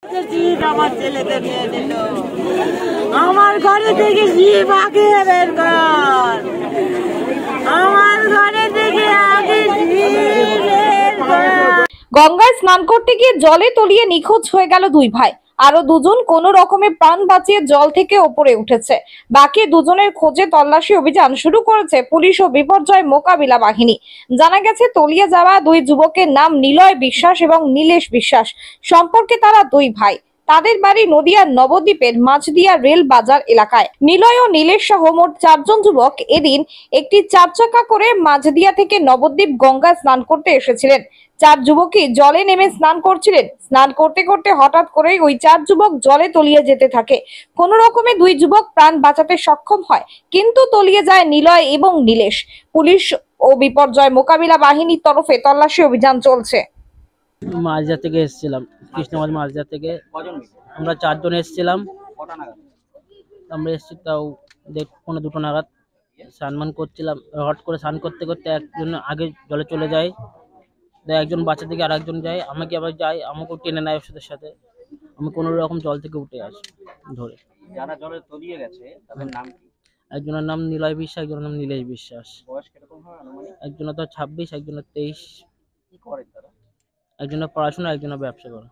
আমার ছেলেদের নিয়ে নিল, আমার ঘরে থেকে জিপ আগে বের কর, আমার ঘরে থেকে আগে জিপ বের কর। গঙ্গায় স্নান করতে গিয়ে জলে তলিয়ে নিখোঁজ হয়ে গেল দুই ভাই। আরো দুজন কোনো রকমে প্রাণ বাঁচিয়ে জল থেকে ওপরে উঠেছে। বাকি দুজনের খোঁজে তল্লাশি অভিযান শুরু করেছে পুলিশ ও বিপর্যয় মোকাবিলা বাহিনী। জানা গেছে তলিয়ে যাওয়া দুই যুবকের নাম নিলয় বিশ্বাস এবং নীলেশ বিশ্বাস। সম্পর্কে তারা দুই ভাই। তাদের বাড়ি নদিয়ার নবদ্বীপের মাঝদিয়া রেল বাজার এলাকায়। নিলয় ও নীলেশ সহ মোট 4 জন যুবক এদিন একটি 4 চাকা করে মাঝদিয়া থেকে নবদ্বীপ গঙ্গায় স্নান করতে এসেছিলেন। 4 যুবকই জলে নেমে স্নান করছিলেন। স্নান করতে করতে হঠাৎ করেই ওই 4 যুবক জলে তলিয়ে যেতে থাকে। কোন রকমে 2 যুবক প্রাণ বাঁচাতে সক্ষম হয়, কিন্তু তলিয়ে যায় নিলয় এবং নীলেশ। পুলিশ ও বিপর্যয় মোকাবিলা বাহিনীর তরফে তল্লাশি অভিযান চলছে। মাঝদিয়া থেকে এসেছিলাম, কৃষ্ণগঞ্জ মাঝদিয়া থেকে আমরা 4 জন এসেছিলাম। আমরা এসেছি তাও 1:45 নাগাদ। স্নান করছিলাম, হট করে স্নান করতে করতে একজন আগে জলে চলে যায়, একজন বাচ্চা থেকে আর একজন যায়, আমাকে আবার যাই, আমাকেও টেনে নেয় ওষুধের সাথে। আমি কোনো রকম জল থেকে উঠে আসি ধরে। যারা জলে তলিয়ে গেছে তাদের নাম কি? একজনের নাম নিলয় বিশ্বাস, একজনের নাম নীলেশ বিশ্বাস। বয়স কিরকম হবে আনুমানিক? একজনের তো 26, একজনের 23। কি করে তারা? একজনের পড়াশোনা, একজনের ব্যবসা করে।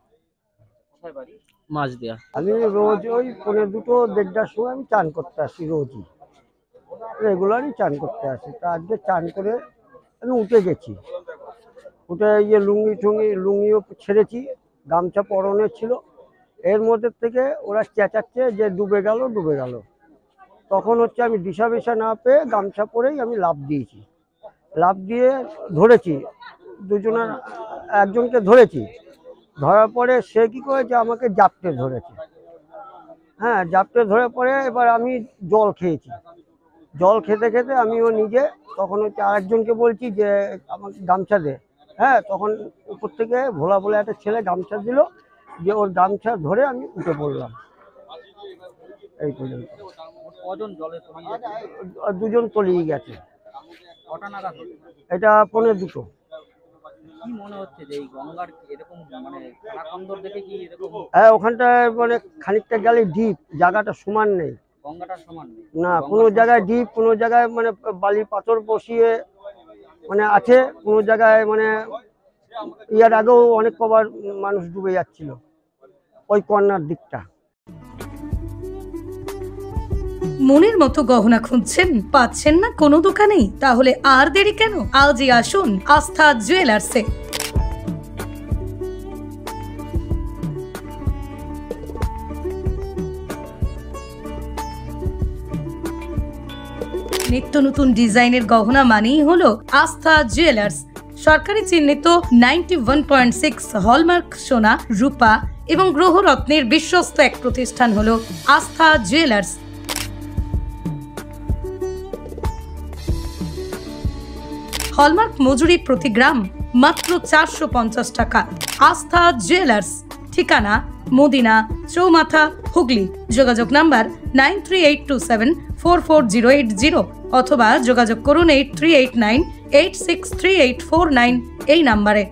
কোথায় বাড়ি? মাঝদিয়া। আমি রোজ ওই 1:45-1:30 সময় আমি চান করতে আসি, রোজই রেগুলারই চান করতে আসি। তা আজকে চান করে আমি উঠে গেছি, উঠে ইয়ে লুঙ্গিও ছেড়েছি, গামছা পরনে ছিল। এর মধ্যে থেকে ওরা চেঁচাচ্ছে যে ডুবে গেল। তখন হচ্ছে আমি দিশা না পেয়ে গামছা পরেই আমি লাফ দিয়েছি। লাফ দিয়ে ধরেছি, একজনকে ধরেছি। ধরার পরে সে কি করেছে, আমাকে জাপটে ধরেছে। হ্যাঁ, জাপটে ধরে পরে এবার আমি জল খেয়েছি। জল খেতে খেতে আমিও নিজে তখন হচ্ছে আরেকজনকে বলছি যে আমাকে গামছা দে। হ্যাঁ, তখন উপর থেকে ভোলা বলে একটা ছেলে গামছা দিল, যে ওর গামছা ধরে আমি উঠে পড়লাম। এই পর্যন্ত। কজন জলে তলিয়ে গেছে? 2 জন তলিয়ে গেছে। কটা নাগাদ? এটা 1:45। কি মনে হচ্ছে যে এই গঙ্গার এরকম মানে খানাখন্দর দেখে কি এরকম? হ্যাঁ, ওখানটায় মানে খানিকটা গেলে ডিপ, জায়গাটা সমান নেই। গঙ্গাটা সমান নেই না, কোনো জায়গায় ডিপ, কোনো জায়গায় মানে বালি পাথর বসিয়ে মানে আছে, কোনো জায়গায় মানে ইয়ার আগেও অনেক কবার মানুষ ডুবে যাচ্ছিল ওই কর্নার দিকটা। মনের মতো গহনা খুঁজছেন, পাচ্ছেন না কোনো দোকানেই? তাহলে আর দেরি কেন, আজই আসুন আস্থা জুয়েলার্সে। নিত্য নতুন ডিজাইনের গহনা মানেই হলো আস্থা জুয়েলার্স। সরকারি চিহ্নিত 91.6 হলমার্ক সোনা, রূপা এবং গ্রহরত্নের বিশ্বস্ত এক প্রতিষ্ঠান হলো আস্থা জুয়েলার্স। হলমার্ক মজুরি প্রতি গ্রাম মাত্র 450 টাকা। আস্থা জুয়েলার্স, ঠিকানা মদিনা চৌমাথা, হুগলি। যোগাযোগ নাম্বার 9382744080 অথবা যোগাযোগ করুন 8389863849 এই নাম্বারে।